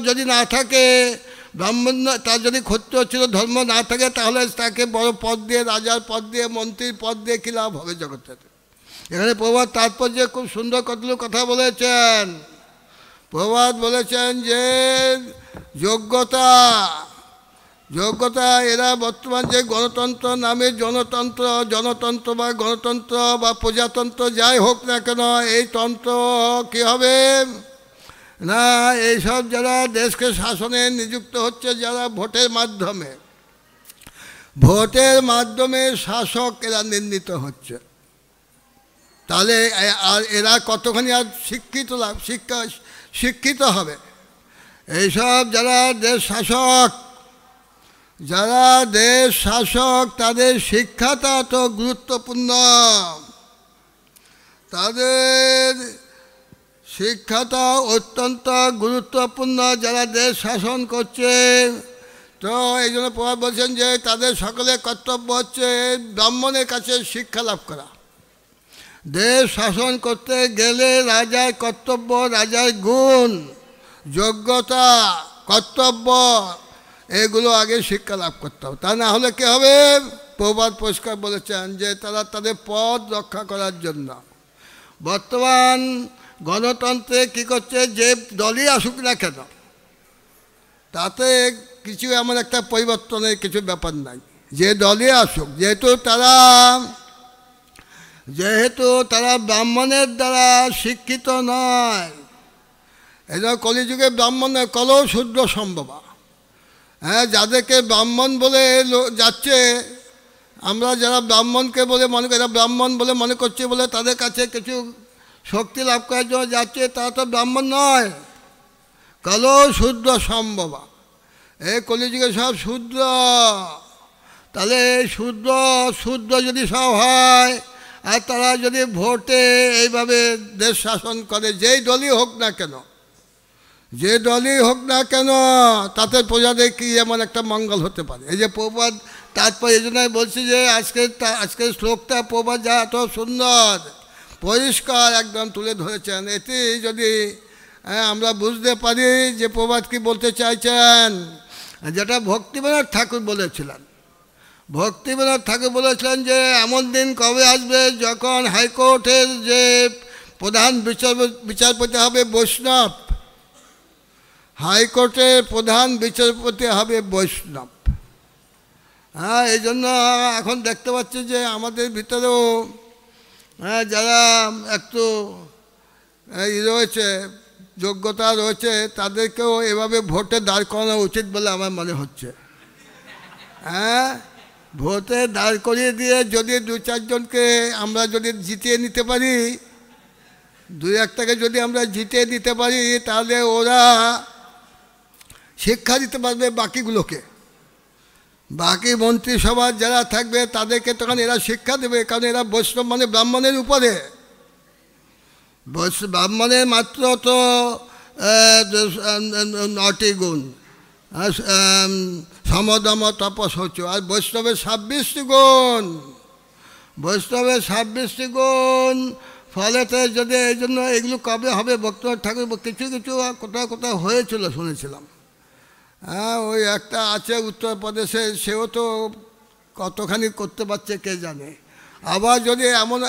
যদি না থাকে, ব্রাহ্মণ তার যদি ক্ষত্রিয় ছিল ধর্ম না থাকে, তাহলে তাকে বড় পদ দিয়ে, রাজার পদ দিয়ে, মন্ত্রীর পদ দিয়ে কী লাভ হবে জগতে। এখানে প্রভাত তাৎপর্য খুব সুন্দর কতগুলো কথা বলেছেন। প্রভাত বলেছেন যে যোগ্যতা এরা বর্তমান যে গণতন্ত্র নামে জনতন্ত্র বা গণতন্ত্র বা প্রজাতন্ত্র যাই হোক না কেন, এই তন্ত্র কী হবে না, এইসব যারা দেশকে শাসনে নিযুক্ত হচ্ছে, যারা ভোটের মাধ্যমে শাসক এরা নির্ণীত হচ্ছে, তাহলে আর এরা কতখানি আর শিক্ষিত হবে। এইসব যারা দেশ শাসক তাদের শিক্ষাটা তো গুরুত্বপূর্ণ, তাদের শিক্ষাটা অত্যন্ত গুরুত্বপূর্ণ যারা দেশ শাসন করছে। তো এই জন্য প্রভাব বলছেন যে তাদের সকলের কর্তব্য হচ্ছে ব্রাহ্মণের কাছে শিক্ষা লাভ করা। দেশ শাসন করতে গেলে রাজার কর্তব্য, রাজার গুণ, যোগ্যতা, কর্তব্য এগুলো আগে শিক্ষা লাভ করতে হবে। তা না হলে কী হবে? প্রবাদ পরিষ্কার বলেছেন যে তারা তাদের পদ রক্ষা করার জন্য বর্তমান গণতন্ত্রে কী করছে, যে দলই আসুক না কেন তাতে কিছু এমন একটা পরিবর্তনের কিছু ব্যাপার নাই। যে দলই আসুক, যেহেতু তারা ব্রাহ্মণের দ্বারা শিক্ষিত নয়। এই জন্য কলিযুগে ব্রাহ্মণের কলও শূদ্র সম্ভব। হ্যাঁ, যাদেরকে ব্রাহ্মণ বলে যাচ্ছে, আমরা যারা ব্রাহ্মণকে বলে মনে করি, ব্রাহ্মণ বলে মনে করছি বলে তাদের কাছে কিছু শক্তি লাভ করার জন্য যাচ্ছে, তারা তো ব্রাহ্মণ নয়, কলও শূদ্র সম্ভব। এই কলিযুগে সব শূদ্র। তাহলে শূদ্র যদি সব হয়, আর তারা যদি ভোটে এইভাবে দেশ শাসন করে, যেই দলই হোক না কেন, তাতে প্রজাদের কি এমন একটা মঙ্গল হতে পারে। এই যে প্রবাদ তারপর এই জন্য বলছি যে আজকের শ্লোকটা প্রবাদ যা এত সুন্দর পরিষ্কার একদম তুলে ধরেছেন, এতে যদি আমরা বুঝতে পারি যে প্রবাদ কি বলতে চাইছেন। যেটা ভক্তিবিনোদ ঠাকুর বলেছিলেন যে এমন দিন কবে আসবে যখন হাইকোর্টের যে প্রধান বিচারপতি হবে বৈষ্ণব, হাইকোর্টের প্রধান বিচারপতি হবে বৈষ্ণব। হ্যাঁ, এই জন্য এখন দেখতে পাচ্ছি যে আমাদের ভিতরেও যারা একটু রয়েছে, যোগ্যতা রয়েছে, তাদেরকেও এভাবে ভোটে দাঁড় করানো উচিত বলে আমার মনে হচ্ছে। হ্যাঁ, ভোটে দাঁড় করিয়ে দিয়ে যদি 2-4 জনকে আমরা যদি জিতিয়ে নিতে পারি, 2-1টাকে যদি আমরা জিতিয়ে দিতে পারি, তাহলে ওরা শিক্ষা দিতে পারবে বাকিগুলোকে। বাকি মন্ত্রিসভার যারা থাকবে তাদেরকে তখন এরা শিক্ষা দেবে, কারণ এরা বৈষ্ণব মানে ব্রাহ্মণের উপরে। ব্রাহ্মণের মাত্র তো 9টি গুণ, সমদম তপ শৌচ, আর বৈষ্ণবের 26টি গুণ। ফলেতে যদি এই জন্য এগুলো কবে হবে, ভক্তনাথ ঠাকুর কিছু কোথাও হয়েছিল শুনেছিলাম। হ্যাঁ, ওই একটা আছে উত্তরপ্রদেশে, সেও তো কতখানি করতে পারছে কে জানে। আবার যদি এমন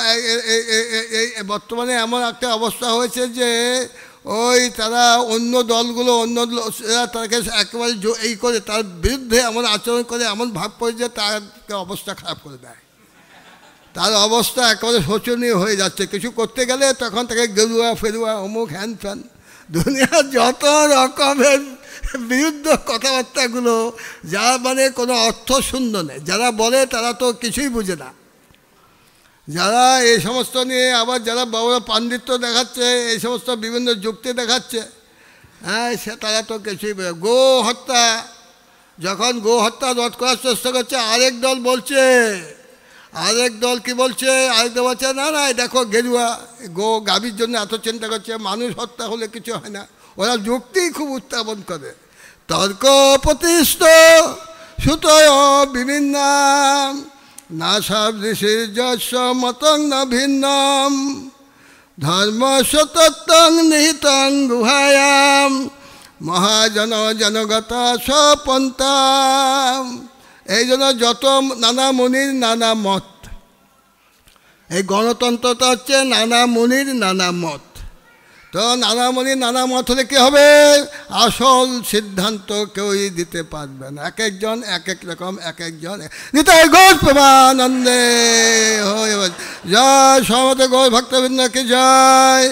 বর্তমানে এমন একটা অবস্থা হয়েছে যে ওই তারা অন্য দলগুলো তাকে একেবারে এই করে তার বিরুদ্ধে এমন আচরণ করে, এমন ভাব করে যে তাকে অবস্থা খারাপ করে দেয়। তার অবস্থা একেবারে শোচনীয় হয়ে যাচ্ছে। কিছু করতে গেলে তখন তাকে গেরুয়া ফেরুয়া অমুক হ্যান ফ্যান, দুনিয়ার যত রকমের বিরুদ্ধ কথাবার্তাগুলো, যা মানে কোনো অর্থ শূন্য নেই। যারা বলে তারা তো কিছুই বুঝে না। যারা এই সমস্ত নিয়ে আবার যারা বড় পাণ্ডিত্য দেখাচ্ছে, এই সমস্ত বিভিন্ন যুক্তি দেখাচ্ছে, হ্যাঁ, সে তারা তো কিছুই গো হত্যা, যখন গো হত্যা রোধ করার চেষ্টা করছে, আরেক দল বলছে, আরেক দল কি বলছে, আরেক দল বলছে না না দেখো গেরুয়া গো গাভীর জন্য এত চিন্তা করছে, মানুষ হত্যা হলে কিছু হয় না। ওরা যুক্তি খুব উত্থাপন করে। তর্ক প্রতিষ্ঠ সুতয় বিভিন্ন না সব ঋষির যশ মতং না ভিন্নম ধর্ম সতত্বং নিহিতং গুহায়াম মহাজন জনগত সপন্থাম। এই জন্য যত নানা মুনির নানা মত, এই গণতন্ত্রটা হচ্ছে নানা মুনির নানা মত। তো নানা মুনির নানা মত হলে কী হবে, আসল সিদ্ধান্ত কেউই দিতে পারবে না, এক একজন এক এক রকম, এক একজন নিতাই গৌর প্রেমানন্দে হয়ে। জয় সমবেত গৌর ভক্তবৃন্দ কি জয়,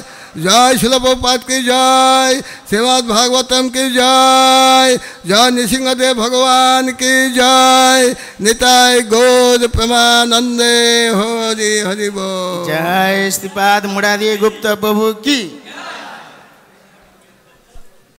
জয় শিল প্রভুপাদ কি জয়, শ্রীমদ্ ভাগবতম কি জয়, জয় নৃসিংহদেব ভগবান কি জয়, নিতাই গৌর প্রেমানন্দে হরি হরি বল। জয় শ্রীপাদ মুরারি গুপ্ত প্রভু কি।